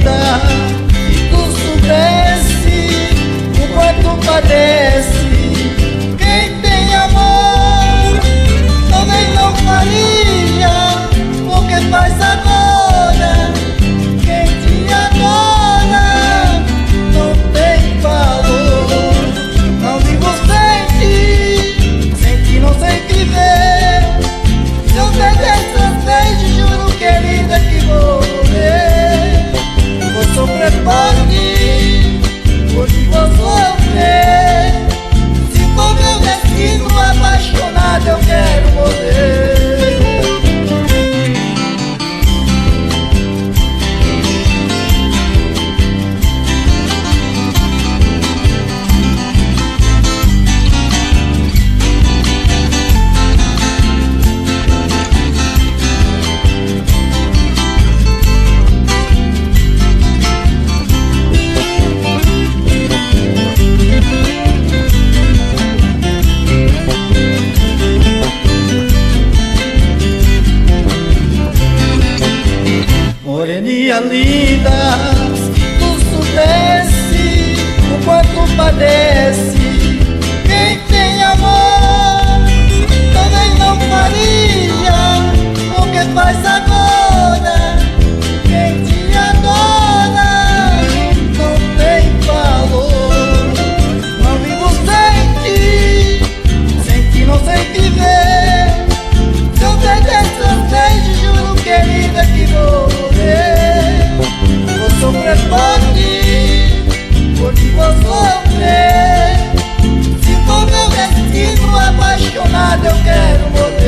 linda, se tu soubesse o quanto padece. Quem tem amor também não faria o que faz agora. Quem te adora não tem valor. Não vivo sem ti, sem ti não sei viver. Se eu perder essas vezes, juro, querida, que vou morrer. Vou sofrer por ti, por ti vou sofrer. Se for meu destino, apaixonado eu quero morrer. Moreninha linda, se tu soubesse o quanto padece. Quem tem amor também não faria o que faz agora. Quem te adora não tem valor. Não vivo sem ti não sei viver. Se eu perder essas vezes, juro, querida, que vou sofrer por ti vou sofrer. Se for meu destino, apaixonado eu quero morrer.